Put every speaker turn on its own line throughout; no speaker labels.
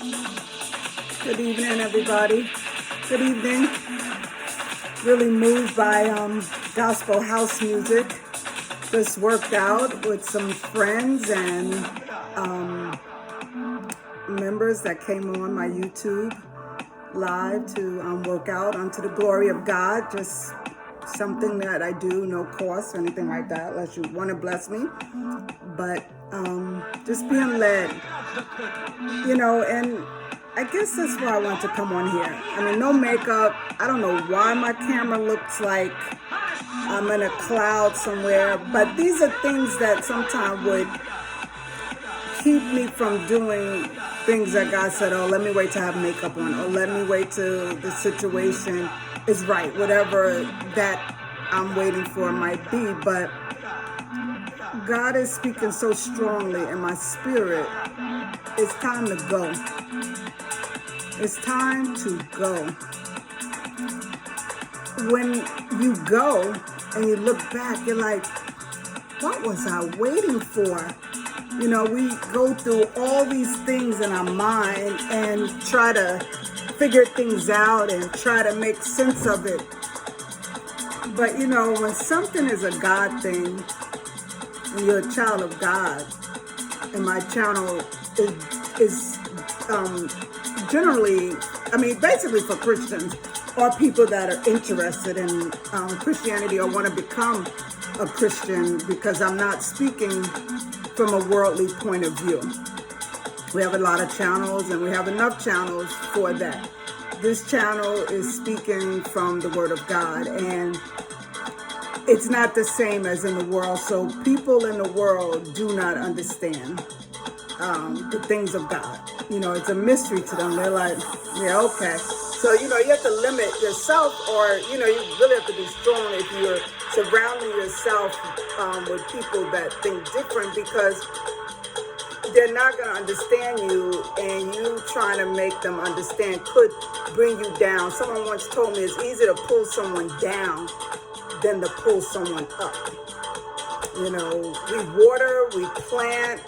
Good evening, everybody. Good evening. Really moved by gospel house music. Just worked out with some friends and members that came on my YouTube live to work out unto the glory of God. Just something that I do, no cost or anything like that, unless you want to bless me. But just being led, and I guess that's why I want to come on here. I mean, no makeup. I don't know why my camera looks like I'm in a cloud somewhere, but these are things that sometimes would keep me from doing things that God said, oh, let me wait to have makeup on, or let me wait till the situation is right, whatever that I'm waiting for might be. But God is speaking so strongly in my spirit. It's time to go. It's time to go. When you go and you look back, you're like, what was I waiting for? We go through all these things in our mind and try to figure things out and try to make sense of it. But when something is a God thing and you're a child of God, and my channel is generally, basically for Christians or people that are interested in Christianity or want to become a Christian, because I'm not speaking from a worldly point of view. We have a lot of channels, and we have enough channels for that. This channel is speaking from the Word of God, and it's not the same as in the world. So people in the world do not understand the things of God. It's a mystery to them. They're like, yeah, okay. So, you have to limit yourself, or, you really have to be strong if you're surrounding yourself with people that think different, because they're not going to understand you, and you trying to make them understand could bring you down. Someone once told me it's easier to pull someone down than to pull someone up. We water, we plant,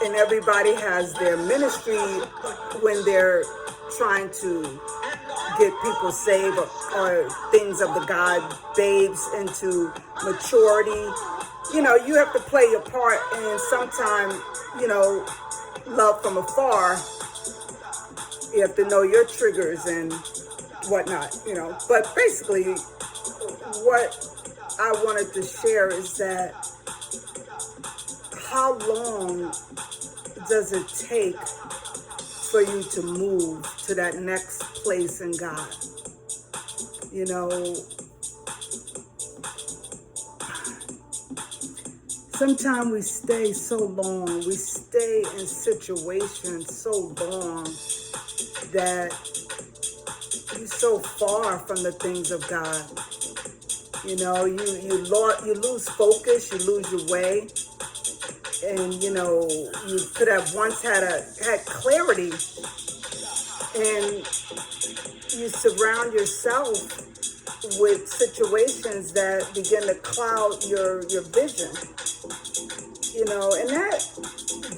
and everybody has their ministry when they're trying to get people saved, or things of the God babes into maturity. You have to play your part, and sometimes, love from afar. You have to know your triggers and whatnot, But basically, what I wanted to share is that how long does it take for you to move to that next place in God? Sometimes we stay so long, we stay in situations so long that you're so far from the things of God. You lose focus, you lose your way. And, you could have once had clarity, and you surround yourself with situations that begin to cloud your vision, and that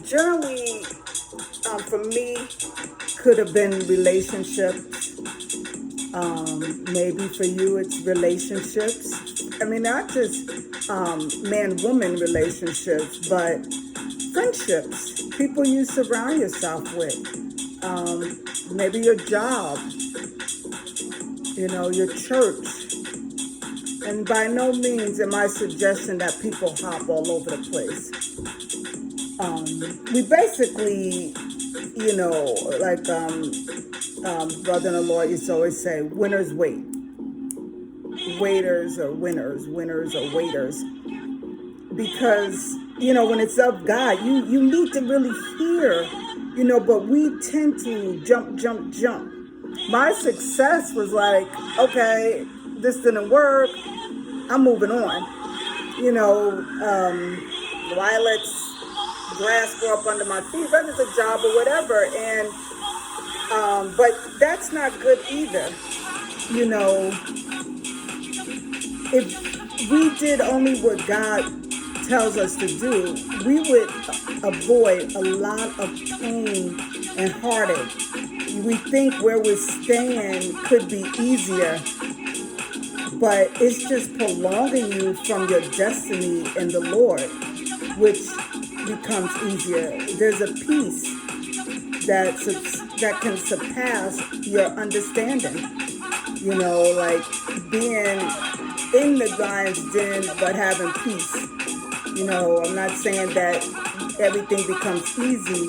generally, for me, could have been relationships. Maybe for you, it's relationships. Not just man-woman relationships, but friendships, people you surround yourself with. Maybe your job, your church. And by no means am I suggesting that people hop all over the place. We basically, like brother-in-law used to always say, winners wait. Waiters are winners, winners are waiters. Because, when it's of God, you need to really hear, but we tend to jump. My success was like, okay, this didn't work, I'm moving on. Violets, grass grow up under my feet, whether it's a job or whatever. And, but that's not good either. If we did only what God tells us to do, we would avoid a lot of pain and heartache. We think where we're staying could be easier, but it's just prolonging you from your destiny in the Lord, which becomes easier. There's a peace that can surpass your understanding. Like being in the lion's den but having peace. I'm not saying that everything becomes easy,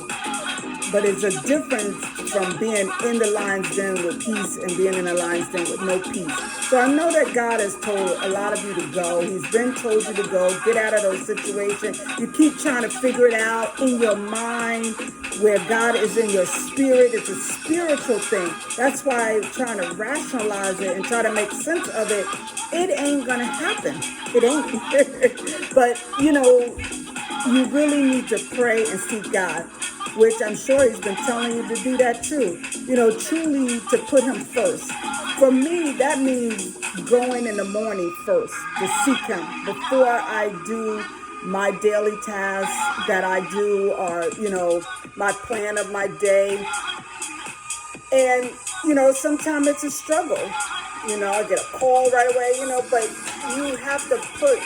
but it's a difference from being in the lion's den with peace and being in the lion's den with no peace. So I know that God has told a lot of you to go. He's been told you to go. Get out of those situations. You keep trying to figure it out in your mind where God is in your spirit. It's a spiritual thing. That's why trying to rationalize it and try to make sense of it, it ain't going to happen. It ain't. But, you really need to pray and seek God, which I'm sure he's been telling you to do that too. Truly to put him first. For me, that means going in the morning first to seek him before I do my daily tasks that I do, or, my plan of my day. And, sometimes it's a struggle. I get a call right away, but you have to put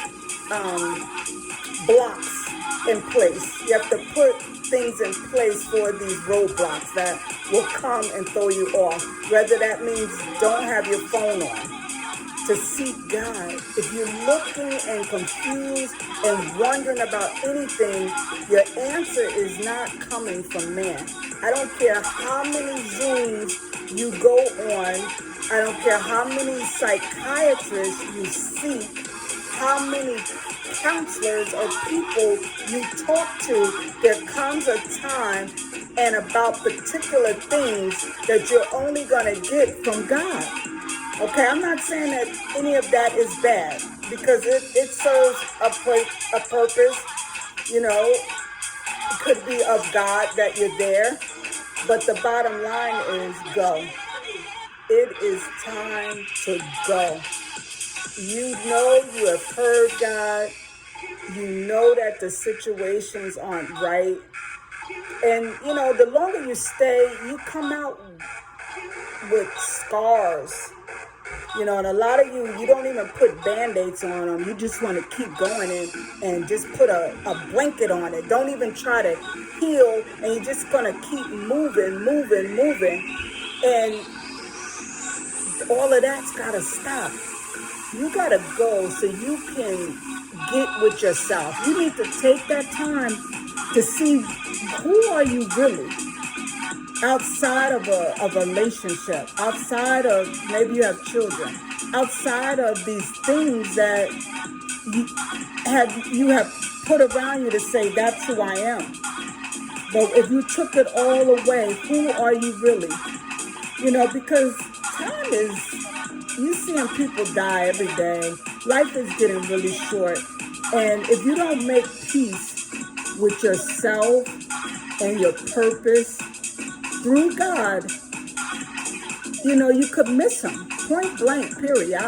blocks in place. You have to put things in place for these roadblocks that will come and throw you off. Whether that means don't have your phone on. To seek God. If you're looking and confused and wondering about anything, your answer is not coming from man. I don't care how many Zooms you go on. I don't care how many psychiatrists you seek, how many counselors or people you talk to. There comes a time and about particular things that you're only going to get from God. Okay, I'm not saying that any of that is bad, because it serves a purpose. It could be of God that you're there, but the bottom line is go. It is time to go. You have heard God. You know that the situations aren't right. And, the longer you stay, you come out with scars. And a lot of you don't even put Band-Aids on them. You just want to keep going and just put a blanket on it. Don't even try to heal, and you're just going to keep moving. And all of that's got to stop. You got to go so you can get with yourself. You need to take that time to see who are you really. Outside of a relationship, outside of maybe you have children, outside of these things that you have put around you to say that's who I am. But if you took it all away, who are you really? Because time is, you seeing people die every day. Life is getting really short. And if you don't make peace with yourself and your purpose through God, you could miss him. Point blank, period.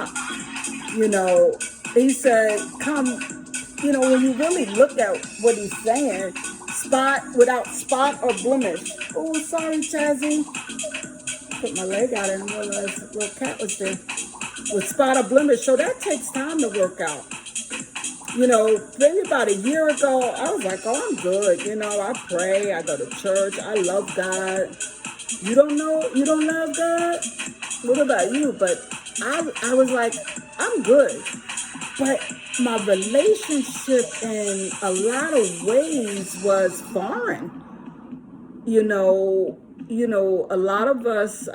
He said, come, when you really look at what he's saying, without spot or blemish. Oh, sorry, Chazzy. Put my leg out and realized the little cat was there. With spot or blemish. So that takes time to work out. Maybe about a year ago, I was like, oh, I'm good. I pray, I go to church, I love God. You don't love God? What about you? But I was like, I'm good. But my relationship in a lot of ways was foreign. A lot of us,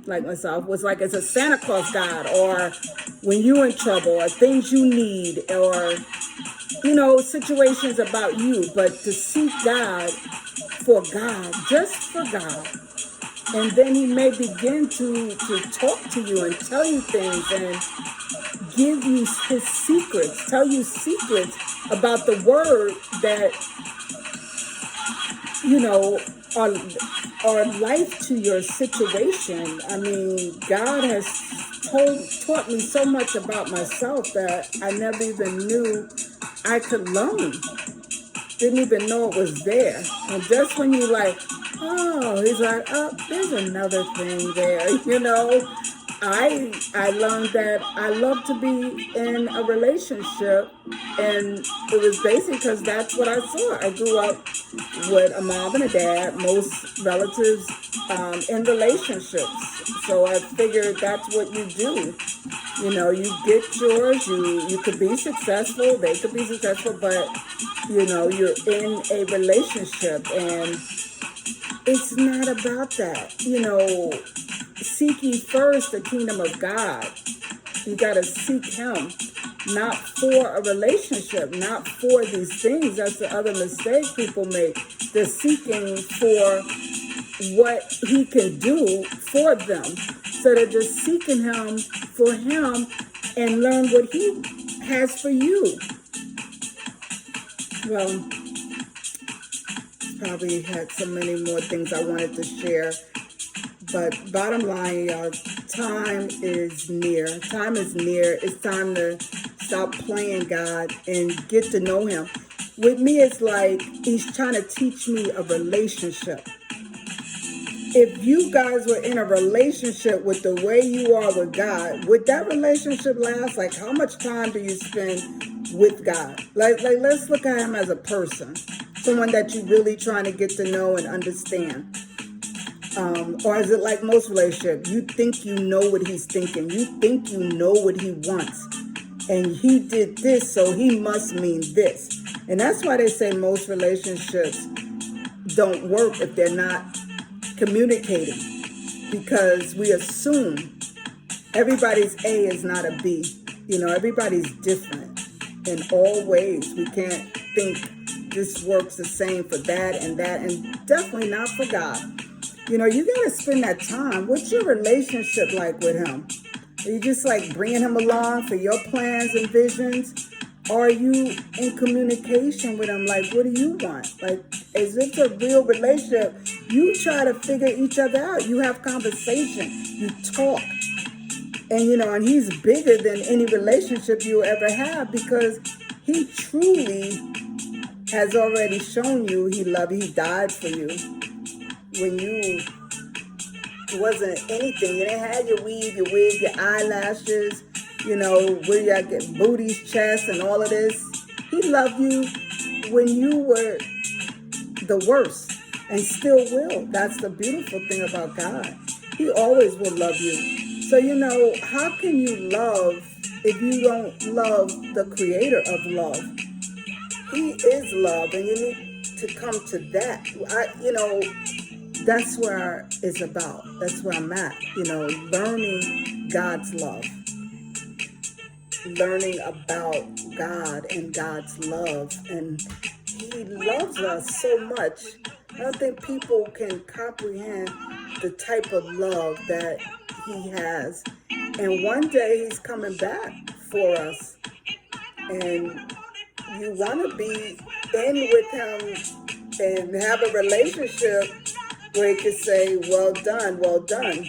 like myself, was like it's a Santa Claus God, or when you're in trouble, or things you need, or situations about you. But to seek God for God, just for God, and then he may begin to talk to you and tell you things and give you his secrets, tell you secrets about the word that are life to your situation. I mean, God has taught me so much about myself that I never even knew I could learn. didn't even know it was there. And just when you like, oh, he's like, oh, there's another thing there, you know. I learned that I love to be in a relationship, and it was basically because that's what I saw. I grew up with a mom and a dad, most relatives in relationships. So I figured that's what you do. You know, you get yours, you could be successful, they could be successful, but, you know, you're in a relationship, and it's not about that. You know, seek ye first the kingdom of God. You got to seek him, not for a relationship, not for these things. That's the other mistake people make. They're seeking for what he can do for them. So they're just seeking him for him and learn what he has for you. Well, probably had so many more things I wanted to share. But bottom line, y'all, time is near. Time is near. It's time to stop playing God and get to know him. With me, it's like he's trying to teach me a relationship. If you guys were in a relationship with the way you are with God, would that relationship last? Like, how much time do you spend with God? Like let's look at him as a person, someone that you're really trying to get to know and understand. Or is it like most relationships? You think you know what he's thinking. You think you know what he wants. And he did this, so he must mean this. And that's why they say most relationships don't work if they're not communicating, because we assume everybody's A is not a B. You know, everybody's different in all ways. We can't think this works the same for that, and definitely not for God. You know, you got to spend that time. What's your relationship like with him? Are you just like bringing him along for your plans and visions? Or are you in communication with him? Like, what do you want? Like, is it a real relationship? You try to figure each other out. You have conversation. You talk. And, you know, and he's bigger than any relationship you ever have, because he truly has already shown you he loved you. He died for you. When you wasn't anything. You didn't have your weave, your wig, your eyelashes, you know, where you get booties, chest, and all of this. He loved you when you were the worst, and still will. That's the beautiful thing about God. He always will love you. So, you know, how can you love if you don't love the creator of love? He is love, and you need to come to that. You know, that's where it's about. That's where I'm at, you know, learning God's love. Learning about God and God's love. And he loves us so much. I don't think people can comprehend the type of love that he has. And one day he's coming back for us. And you want to be in with him and have a relationship where he can say, well done, well done.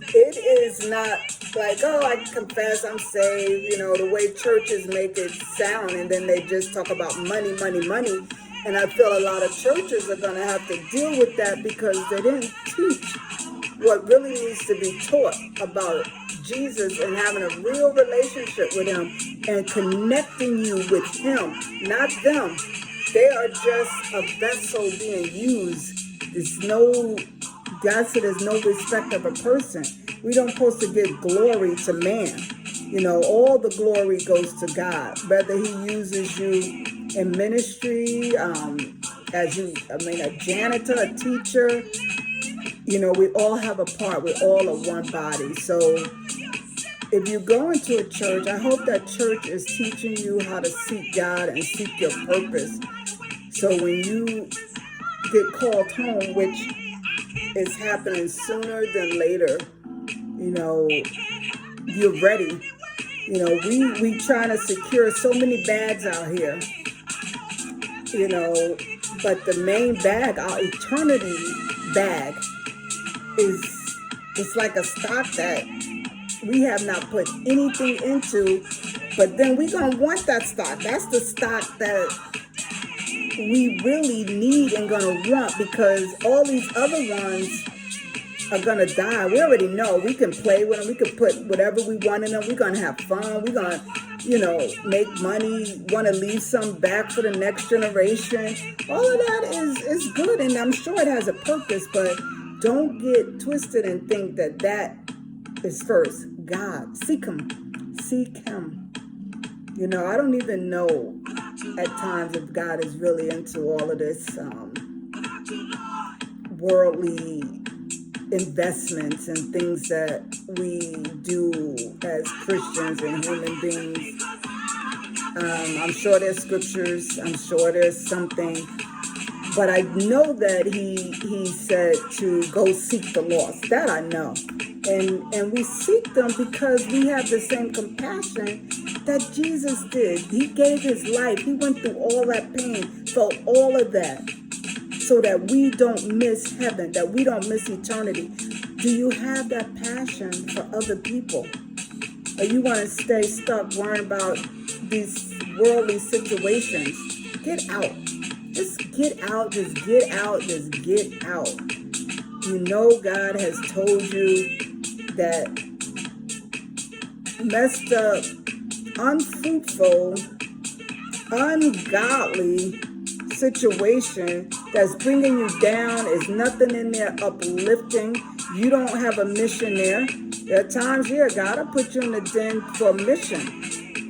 It is not like, oh, I confess I'm saved, you know, the way churches make it sound, and then they just talk about money, money, money. And I feel a lot of churches are going to have to deal with that, because they didn't teach what really needs to be taught about Jesus and having a real relationship with him and connecting you with him, not them. They are just a vessel being used. God said there's no respect of a person. We don't supposed to give glory to man. You know, all the glory goes to God. Whether he uses you in ministry, as a janitor, a teacher, you know, we all have a part. We're all a one body. So if you go into a church, I hope that church is teaching you how to seek God and seek your purpose. So when you get called home, which is happening sooner than later, you know, you're ready. You know, we trying to secure so many bags out here, you know, but the main bag, our eternity bag, it's like a stock that we have not put anything into, but then we're going to want that stock. That's the stock that we really need and gonna want, because all these other ones are gonna die. We already know. We can play with them. We can put whatever we want in them. We're gonna have fun. We're gonna, make money. Want to leave some back for the next generation. All of that is good, and I'm sure it has a purpose. But don't get twisted and think that is first. God, seek Him, seek Him. I don't even know at times if God is really into all of this worldly investments and things that we do as Christians and human beings. I'm sure there's scriptures. I'm sure there's something. But I know that he said to go seek the lost. That I know. And we seek them because we have the same compassion that Jesus did. He gave His life. He went through all that pain, felt all of that, so that we don't miss heaven, that we don't miss eternity. Do you have that passion for other people? Or you want to stay stuck worrying about these worldly situations? Get out. Just get out. Just get out. Just get out. God has told you that messed up, unfruitful, ungodly situation that's bringing you down is nothing in there uplifting. You don't have a mission there. There are times here, God will put you in the den for a mission.